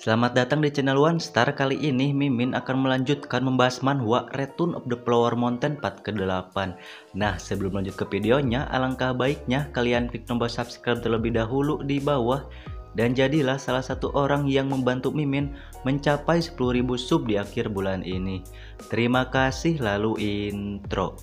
Selamat datang di channel One Star. Kali ini Mimin akan melanjutkan membahas manhwa Return of the Flower Mountain part ke-8. Nah, sebelum lanjut ke videonya, alangkah baiknya kalian klik tombol subscribe terlebih dahulu di bawah dan jadilah salah satu orang yang membantu Mimin mencapai 10.000 sub di akhir bulan ini. Terima kasih, lalu intro.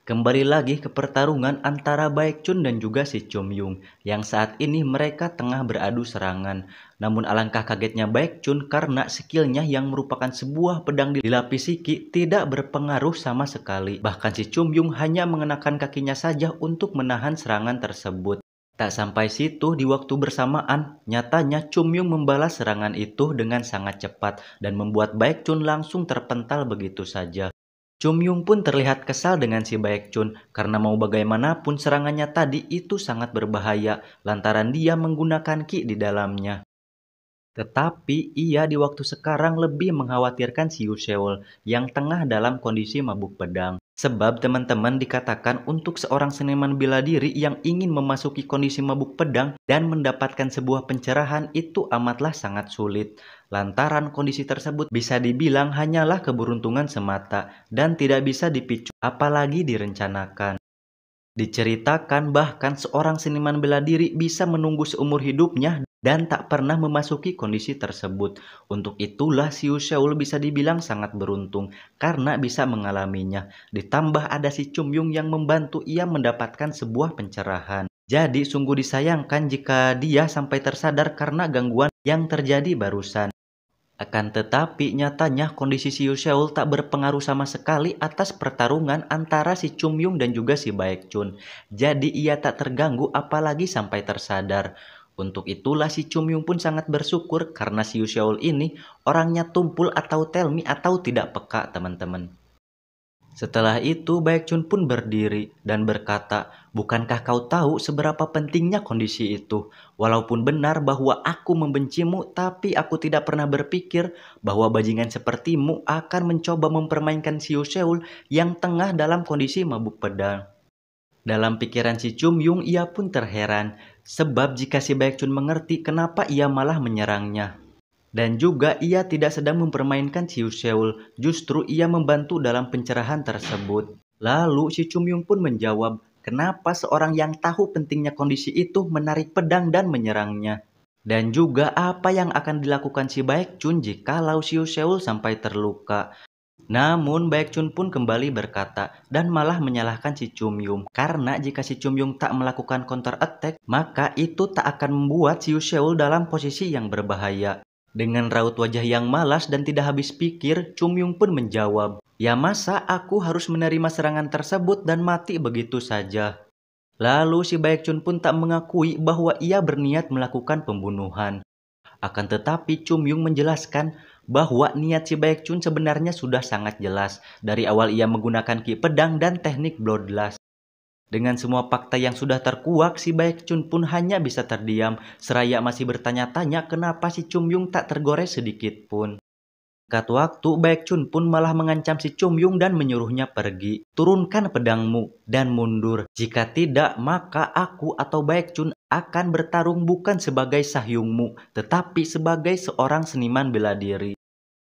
Kembali lagi ke pertarungan antara Baekhyun dan juga si Chumyung, yang saat ini mereka tengah beradu serangan. Namun alangkah kagetnya Baekhyun karena skillnya yang merupakan sebuah pedang dilapisi ki tidak berpengaruh sama sekali. Bahkan si Chumyung hanya mengenakan kakinya saja untuk menahan serangan tersebut. Tak sampai situ, di waktu bersamaan, nyatanya Chumyung membalas serangan itu dengan sangat cepat dan membuat Baekhyun langsung terpental begitu saja. Chumyung pun terlihat kesal dengan si Baekhyun karena mau bagaimanapun serangannya tadi itu sangat berbahaya lantaran dia menggunakan ki di dalamnya. Tetapi ia di waktu sekarang lebih mengkhawatirkan si Yuseol yang tengah dalam kondisi mabuk pedang. Sebab teman-teman dikatakan untuk seorang seniman bela diri yang ingin memasuki kondisi mabuk pedang dan mendapatkan sebuah pencerahan itu amatlah sangat sulit. Lantaran kondisi tersebut bisa dibilang hanyalah keberuntungan semata dan tidak bisa dipicu apalagi direncanakan. Diceritakan bahkan seorang seniman bela diri bisa menunggu seumur hidupnya dan tak pernah memasuki kondisi tersebut. Untuk itulah si Yuseol bisa dibilang sangat beruntung karena bisa mengalaminya. Ditambah ada si Chumyung yang membantu ia mendapatkan sebuah pencerahan. Jadi sungguh disayangkan jika dia sampai tersadar karena gangguan yang terjadi barusan. Akan tetapi nyatanya kondisi si Yuseol tak berpengaruh sama sekali atas pertarungan antara si Chumyung dan juga si Baekhyun. Jadi ia tak terganggu apalagi sampai tersadar. Untuk itulah si Chumyung pun sangat bersyukur karena si Yuseol ini orangnya tumpul atau tell me atau tidak peka teman-teman. Setelah itu Baekhyun pun berdiri dan berkata, "Bukankah kau tahu seberapa pentingnya kondisi itu? Walaupun benar bahwa aku membencimu, tapi aku tidak pernah berpikir bahwa bajingan sepertimu akan mencoba mempermainkan si Yuseol yang tengah dalam kondisi mabuk pedang." Dalam pikiran si Chumyung ia pun terheran, sebab jika si Baekhyun mengerti kenapa ia malah menyerangnya. Dan juga ia tidak sedang mempermainkan si Yuseol, justru ia membantu dalam pencerahan tersebut. Lalu si Chumyung pun menjawab, kenapa seorang yang tahu pentingnya kondisi itu menarik pedang dan menyerangnya. Dan juga apa yang akan dilakukan si Baekhyun jikalau si Yuseol sampai terluka. Namun Baekhyun pun kembali berkata dan malah menyalahkan si Chumyung. Karena jika si Chumyung tak melakukan counter attack, maka itu tak akan membuat si Yuseol dalam posisi yang berbahaya. Dengan raut wajah yang malas dan tidak habis pikir, Chumyung pun menjawab, "Ya masa aku harus menerima serangan tersebut dan mati begitu saja?" Lalu si Baekhyun pun tak mengakui bahwa ia berniat melakukan pembunuhan. Akan tetapi Chumyung menjelaskan bahwa niat si Baekhyun sebenarnya sudah sangat jelas. Dari awal ia menggunakan ki pedang dan teknik bloodlust. Dengan semua fakta yang sudah terkuak, si Baekhyun pun hanya bisa terdiam, seraya masih bertanya-tanya kenapa si Chumyung tak tergores sedikit pun. Singkat waktu, Baekhyun pun malah mengancam si Chumyung dan menyuruhnya pergi. "Turunkan pedangmu dan mundur. Jika tidak, maka aku atau Baekhyun akan bertarung bukan sebagai sahyungmu, tetapi sebagai seorang seniman bela diri."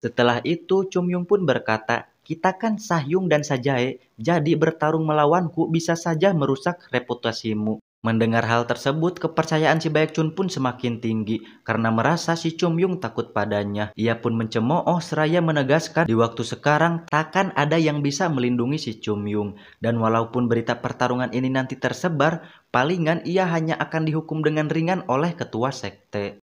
Setelah itu Chumyung pun berkata, "Kita kan Sahyung dan Sajae, jadi bertarung melawanku bisa saja merusak reputasimu." Mendengar hal tersebut, kepercayaan si Baekhyun pun semakin tinggi karena merasa si Chumyung takut padanya. Ia pun mencemooh seraya menegaskan di waktu sekarang takkan ada yang bisa melindungi si Chumyung. Dan walaupun berita pertarungan ini nanti tersebar, palingan ia hanya akan dihukum dengan ringan oleh ketua sekte.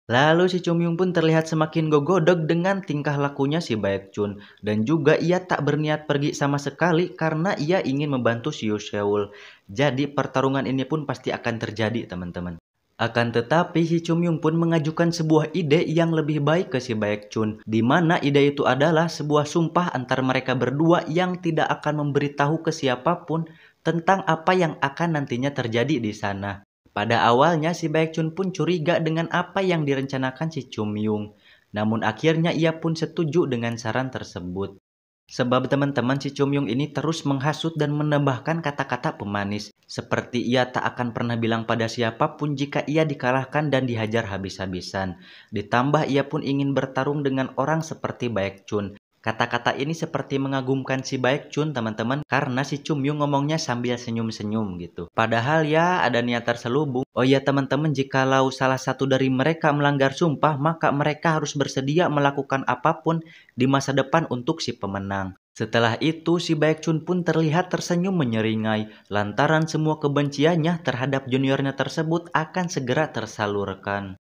Lalu si Chumyung pun terlihat semakin gogodog dengan tingkah lakunya si Baekhyun. Dan juga ia tak berniat pergi sama sekali karena ia ingin membantu si Yuseol. Jadi pertarungan ini pun pasti akan terjadi teman-teman. Akan tetapi si Chumyung pun mengajukan sebuah ide yang lebih baik ke si Baekhyun. Di mana ide itu adalah sebuah sumpah antar mereka berdua yang tidak akan memberitahu ke siapapun tentang apa yang akan nantinya terjadi di sana. Pada awalnya si Baekhyun pun curiga dengan apa yang direncanakan si Chumyung. Namun akhirnya ia pun setuju dengan saran tersebut. Sebab teman-teman si Chumyung ini terus menghasut dan menambahkan kata-kata pemanis. Seperti ia tak akan pernah bilang pada siapapun jika ia dikalahkan dan dihajar habis-habisan. Ditambah ia pun ingin bertarung dengan orang seperti Baekchun. Kata-kata ini seperti mengagumkan si Baekchun teman-teman karena si Chumyung ngomongnya sambil senyum-senyum gitu. Padahal ya ada niat terselubung. Oh ya teman-teman, jikalau salah satu dari mereka melanggar sumpah maka mereka harus bersedia melakukan apapun di masa depan untuk si pemenang. Setelah itu si Baekchun pun terlihat tersenyum menyeringai lantaran semua kebenciannya terhadap juniornya tersebut akan segera tersalurkan.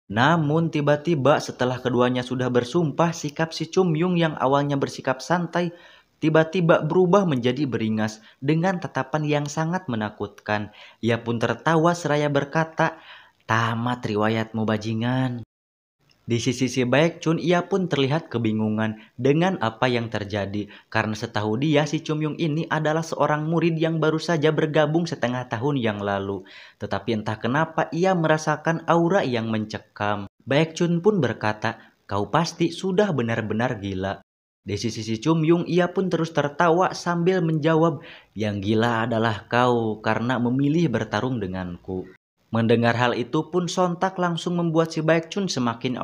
Namun tiba-tiba setelah keduanya sudah bersumpah, sikap si Chumyung yang awalnya bersikap santai tiba-tiba berubah menjadi beringas dengan tatapan yang sangat menakutkan. Ia pun tertawa seraya berkata, "Tamat riwayatmu bajingan." Di sisi si Baekchun, ia pun terlihat kebingungan dengan apa yang terjadi karena setahu dia si Chumyung ini adalah seorang murid yang baru saja bergabung setengah tahun yang lalu. Tetapi entah kenapa ia merasakan aura yang mencekam. Baekchun pun berkata, "Kau pasti sudah benar-benar gila." Di sisi si Chumyung, ia pun terus tertawa sambil menjawab, "Yang gila adalah kau karena memilih bertarung denganku." Mendengar hal itu pun sontak langsung membuat si Baekchun semakin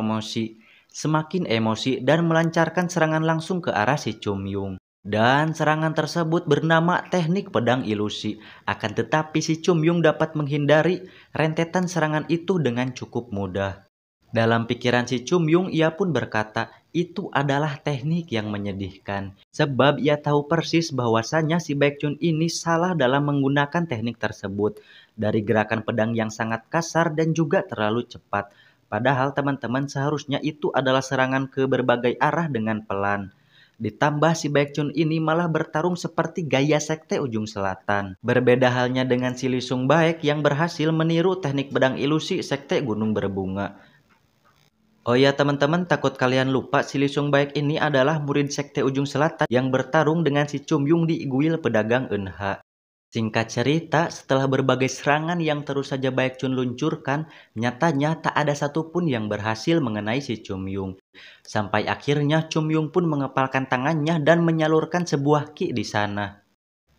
emosi dan melancarkan serangan langsung ke arah si Chumyung. Dan serangan tersebut bernama teknik pedang ilusi. Akan tetapi si Chumyung dapat menghindari rentetan serangan itu dengan cukup mudah. Dalam pikiran si Chumyung, ia pun berkata, itu adalah teknik yang menyedihkan. Sebab ia tahu persis bahwasannya si Baekchun ini salah dalam menggunakan teknik tersebut. Dari gerakan pedang yang sangat kasar dan juga terlalu cepat. Padahal teman-teman seharusnya itu adalah serangan ke berbagai arah dengan pelan. Ditambah si Baekchun ini malah bertarung seperti gaya sekte ujung selatan. Berbeda halnya dengan si Lee Sung Baek yang berhasil meniru teknik pedang ilusi sekte gunung berbunga. Oh ya teman-teman, takut kalian lupa, si Lee Sung Baek ini adalah murid sekte ujung selatan yang bertarung dengan si Chumyung di Guild Pedagang Eunha. Singkat cerita, setelah berbagai serangan yang terus saja Baekchun luncurkan, nyatanya tak ada satupun yang berhasil mengenai si Chumyung. Sampai akhirnya Chumyung pun mengepalkan tangannya dan menyalurkan sebuah ki di sana.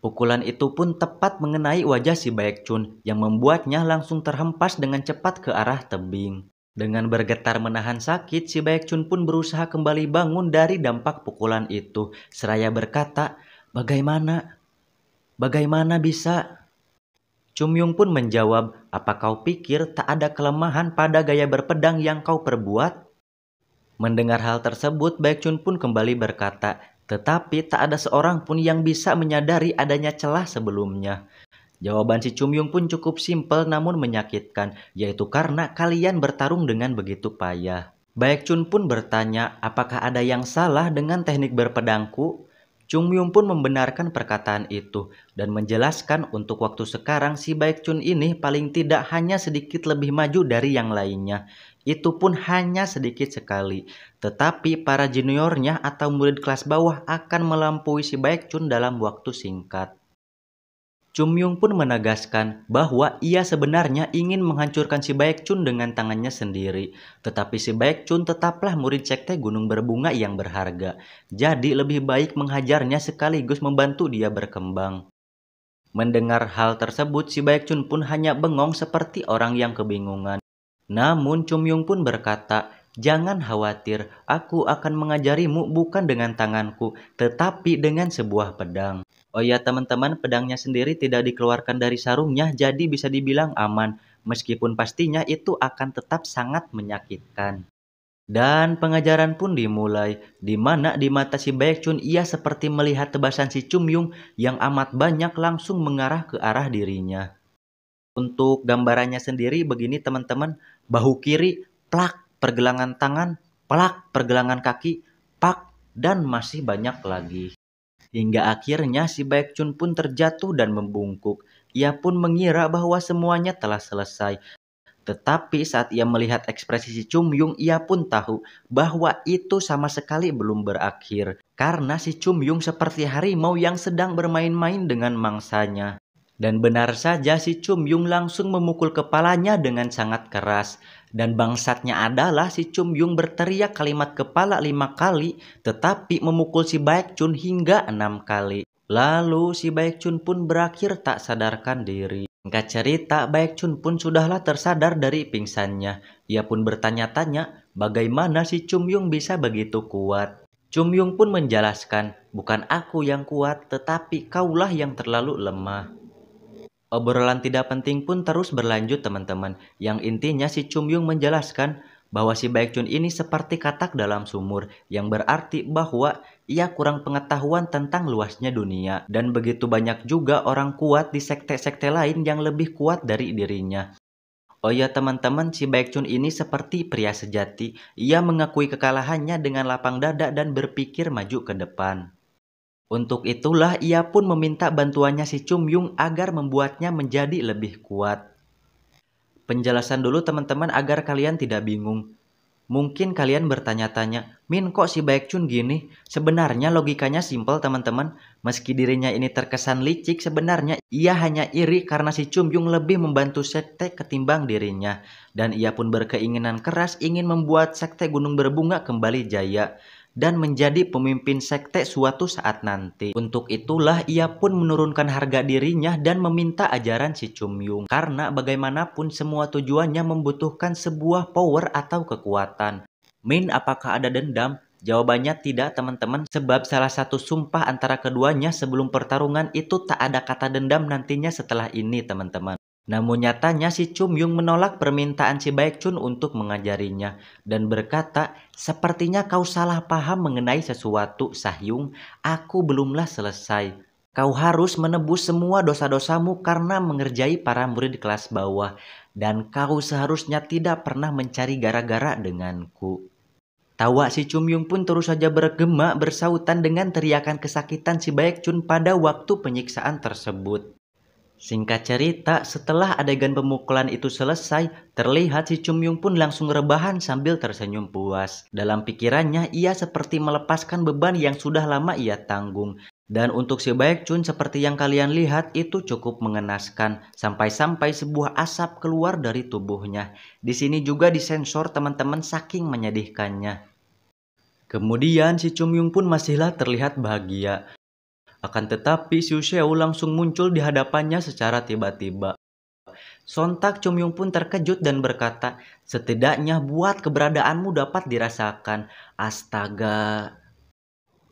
Pukulan itu pun tepat mengenai wajah si Baekchun yang membuatnya langsung terhempas dengan cepat ke arah tebing. Dengan bergetar menahan sakit, si Baekchun pun berusaha kembali bangun dari dampak pukulan itu, seraya berkata, "Bagaimana? Bagaimana bisa?" Chumyung pun menjawab, "Apa kau pikir tak ada kelemahan pada gaya berpedang yang kau perbuat?" Mendengar hal tersebut, Baekchun pun kembali berkata, "Tetapi tak ada seorang pun yang bisa menyadari adanya celah sebelumnya." Jawaban si Chumyung pun cukup simpel namun menyakitkan, yaitu karena kalian bertarung dengan begitu payah. Baekchun pun bertanya, apakah ada yang salah dengan teknik berpedangku? Chumyung pun membenarkan perkataan itu dan menjelaskan untuk waktu sekarang si Baekchun ini paling tidak hanya sedikit lebih maju dari yang lainnya. Itu pun hanya sedikit sekali. Tetapi para juniornya atau murid kelas bawah akan melampaui si Baekchun dalam waktu singkat. Chumyung pun menegaskan bahwa ia sebenarnya ingin menghancurkan si Baekchun dengan tangannya sendiri. Tetapi si Baekchun tetaplah murid sekte gunung berbunga yang berharga. Jadi lebih baik menghajarnya sekaligus membantu dia berkembang. Mendengar hal tersebut, si Baekchun pun hanya bengong seperti orang yang kebingungan. Namun Chumyung pun berkata, "Jangan khawatir, aku akan mengajarimu bukan dengan tanganku, tetapi dengan sebuah pedang." Oh ya teman-teman, pedangnya sendiri tidak dikeluarkan dari sarungnya, jadi bisa dibilang aman. Meskipun pastinya itu akan tetap sangat menyakitkan. Dan pengajaran pun dimulai, di mana di mata si Baekchun ia seperti melihat tebasan si Chumyung yang amat banyak langsung mengarah ke arah dirinya. Untuk gambarannya sendiri begini teman-teman, bahu kiri, plak, pergelangan tangan, plak, pergelangan kaki, pak, dan masih banyak lagi. Hingga akhirnya si Baekchun pun terjatuh dan membungkuk. Ia pun mengira bahwa semuanya telah selesai. Tetapi saat ia melihat ekspresi si Chumyung, ia pun tahu bahwa itu sama sekali belum berakhir. Karena si Chumyung seperti harimau yang sedang bermain-main dengan mangsanya. Dan benar saja si Chum Yung langsung memukul kepalanya dengan sangat keras. Dan bangsatnya adalah si Chum Yung berteriak kalimat kepala 5 kali, tetapi memukul si Baek Chun hingga 6 kali. Lalu si Baek Chun pun berakhir tak sadarkan diri. Singkat cerita, Baek Chun pun sudahlah tersadar dari pingsannya. Ia pun bertanya-tanya bagaimana si Chum Yung bisa begitu kuat. Chum Yung pun menjelaskan, bukan aku yang kuat, tetapi kaulah yang terlalu lemah. Obrolan tidak penting pun terus berlanjut teman-teman. Yang intinya si Chum Yung menjelaskan bahwa si Baek Chun ini seperti katak dalam sumur, yang berarti bahwa ia kurang pengetahuan tentang luasnya dunia. Dan begitu banyak juga orang kuat di sekte-sekte lain yang lebih kuat dari dirinya. Oh ya teman-teman, si Baek Chun ini seperti pria sejati. Ia mengakui kekalahannya dengan lapang dada dan berpikir maju ke depan. Untuk itulah ia pun meminta bantuannya si Chum Yung agar membuatnya menjadi lebih kuat. Penjelasan dulu teman-teman agar kalian tidak bingung. Mungkin kalian bertanya-tanya, Min kok si Baek Chun gini? Sebenarnya logikanya simpel teman-teman. Meski dirinya ini terkesan licik, sebenarnya ia hanya iri karena si Chum Yung lebih membantu sekte ketimbang dirinya. Dan ia pun berkeinginan keras ingin membuat sekte Gunung Berbunga kembali jaya dan menjadi pemimpin sekte suatu saat nanti. Untuk itulah ia pun menurunkan harga dirinya dan meminta ajaran si Chum Yung. Karena bagaimanapun semua tujuannya membutuhkan sebuah power atau kekuatan. Min, apakah ada dendam? Jawabannya tidak teman-teman, sebab salah satu sumpah antara keduanya sebelum pertarungan itu tak ada kata dendam nantinya setelah ini teman-teman. Namun nyatanya si Chum Yung menolak permintaan si Baek Chun untuk mengajarinya dan berkata, sepertinya kau salah paham mengenai sesuatu, Sahyung. Aku belumlah selesai. Kau harus menebus semua dosa-dosamu karena mengerjai para murid kelas bawah. Dan kau seharusnya tidak pernah mencari gara-gara denganku. Tawa si Chum Yung pun terus saja bergema bersautan dengan teriakan kesakitan si Baek Chun pada waktu penyiksaan tersebut. Singkat cerita, setelah adegan pemukulan itu selesai, terlihat si Chum Yung pun langsung rebahan sambil tersenyum puas. Dalam pikirannya, ia seperti melepaskan beban yang sudah lama ia tanggung. Dan untuk si Baek Chun seperti yang kalian lihat itu cukup mengenaskan, sampai-sampai sebuah asap keluar dari tubuhnya. Di sini juga disensor teman-teman saking menyedihkannya. Kemudian si Chum Yung pun masihlah terlihat bahagia. Akan tetapi Xiu Xiao langsung muncul di hadapannya secara tiba-tiba. Sontak Chum Yung pun terkejut dan berkata, setidaknya buat keberadaanmu dapat dirasakan. Astaga.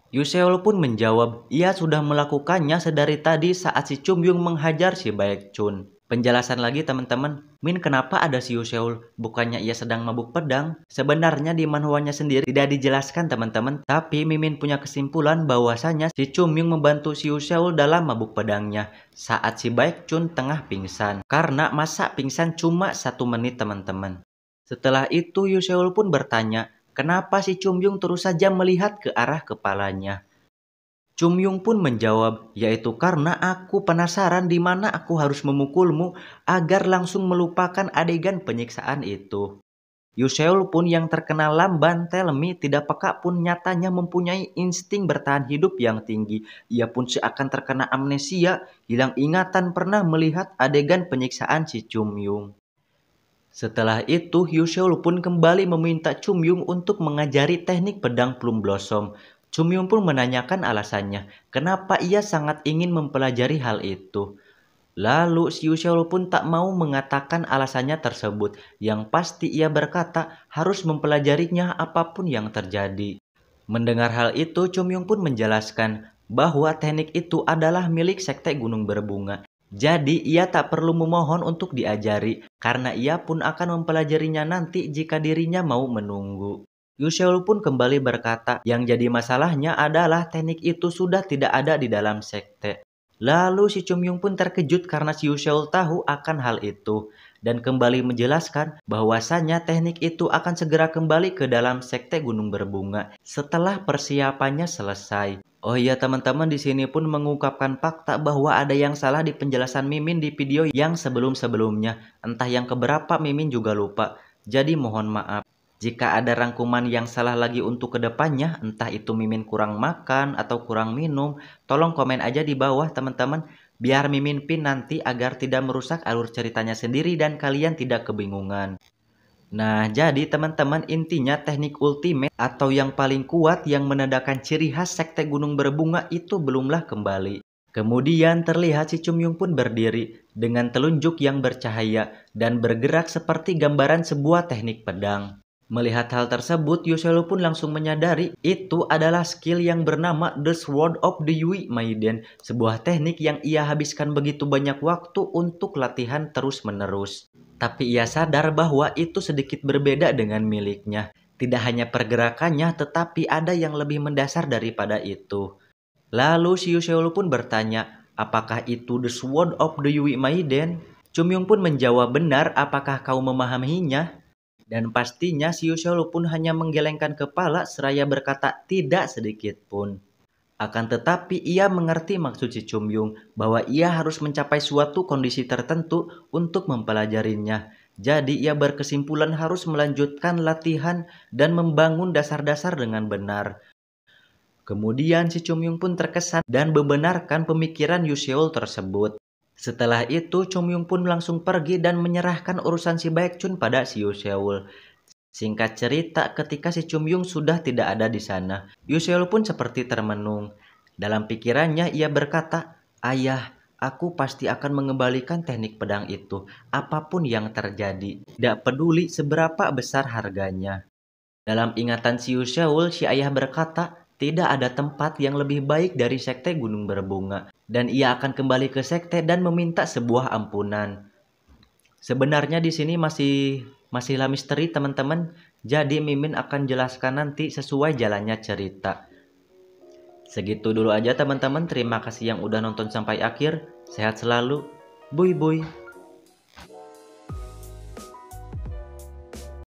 Xiu Xiao pun menjawab, ia sudah melakukannya sedari tadi saat si Chum Yung menghajar si Baek Chun. Penjelasan lagi teman-teman, Min kenapa ada Xiu Xiao? Bukannya ia sedang mabuk pedang? Sebenarnya di manhwanya sendiri tidak dijelaskan teman-teman, tapi Mimin punya kesimpulan bahwasanya si Chum Yung membantu Xiu Xiao dalam mabuk pedangnya saat si Baek Chun tengah pingsan. Karena masa pingsan cuma 1 menit teman-teman. Setelah itu Xiu Xiao pun bertanya, kenapa si Chum Yung terus saja melihat ke arah kepalanya? Chum Yung pun menjawab, yaitu karena aku penasaran di mana aku harus memukulmu agar langsung melupakan adegan penyiksaan itu. Yu Seol pun yang terkenal lamban, telmi, tidak peka pun nyatanya mempunyai insting bertahan hidup yang tinggi. Ia pun seakan terkena amnesia, hilang ingatan pernah melihat adegan penyiksaan si Chum Yung. Setelah itu, Yu Seol pun kembali meminta Chum Yung untuk mengajari teknik pedang Plum Blossom. Chum Yung pun menanyakan alasannya, kenapa ia sangat ingin mempelajari hal itu. Lalu Xiu Xiao pun tak mau mengatakan alasannya tersebut, yang pasti ia berkata harus mempelajarinya apapun yang terjadi. Mendengar hal itu, Chum Yung pun menjelaskan bahwa teknik itu adalah milik sekte Gunung Berbunga. Jadi ia tak perlu memohon untuk diajari, karena ia pun akan mempelajarinya nanti jika dirinya mau menunggu. Yu Seol pun kembali berkata, yang jadi masalahnya adalah teknik itu sudah tidak ada di dalam sekte. Lalu si Chum Yung pun terkejut karena si Yu Seol tahu akan hal itu. Dan kembali menjelaskan bahwasanya teknik itu akan segera kembali ke dalam sekte Gunung Berbunga setelah persiapannya selesai. Oh iya teman-teman, di sini pun mengungkapkan fakta bahwa ada yang salah di penjelasan Mimin di video yang sebelum-sebelumnya. Entah yang keberapa Mimin juga lupa. Jadi mohon maaf. Jika ada rangkuman yang salah lagi untuk kedepannya, entah itu Mimin kurang makan atau kurang minum, tolong komen aja di bawah teman-teman. biar Mimin Pin nanti agar tidak merusak alur ceritanya sendiri dan kalian tidak kebingungan. Nah, jadi teman-teman intinya teknik ultimate atau yang paling kuat yang menandakan ciri khas sekte gunung berbunga itu belumlah kembali. Kemudian terlihat si Chumyung pun berdiri dengan telunjuk yang bercahaya dan bergerak seperti gambaran sebuah teknik pedang. Melihat hal tersebut, Yoselu pun langsung menyadari itu adalah skill yang bernama The Sword of the Yui Maiden, sebuah teknik yang ia habiskan begitu banyak waktu untuk latihan terus-menerus. Tapi ia sadar bahwa itu sedikit berbeda dengan miliknya. Tidak hanya pergerakannya, tetapi ada yang lebih mendasar daripada itu. Lalu si Yoselu pun bertanya, apakah itu The Sword of the Yui Maiden? Chumyung pun menjawab, benar, apakah kau memahaminya? Dan pastinya si Yoselu pun hanya menggelengkan kepala seraya berkata tidak sedikit pun. Akan tetapi ia mengerti maksud si Chumyung bahwa ia harus mencapai suatu kondisi tertentu untuk mempelajarinya. Jadi ia berkesimpulan harus melanjutkan latihan dan membangun dasar-dasar dengan benar. Kemudian si Chumyung pun terkesan dan membenarkan pemikiran Yoselu tersebut. Setelah itu Chumyung pun langsung pergi dan menyerahkan urusan si Baekchun pada si Yoselu. Singkat cerita, ketika si Chumyung sudah tidak ada di sana, Yoselu pun seperti termenung. Dalam pikirannya ia berkata, "Ayah, aku pasti akan mengembalikan teknik pedang itu, apapun yang terjadi, tidak peduli seberapa besar harganya." Dalam ingatan si Yoselu, si ayah berkata, tidak ada tempat yang lebih baik dari sekte Gunung Berbunga, dan ia akan kembali ke sekte dan meminta sebuah ampunan. Sebenarnya di sini masihlah misteri teman-teman, jadi Mimin akan jelaskan nanti sesuai jalannya cerita. Segitu dulu aja teman-teman, terima kasih yang udah nonton sampai akhir, sehat selalu, buy buy.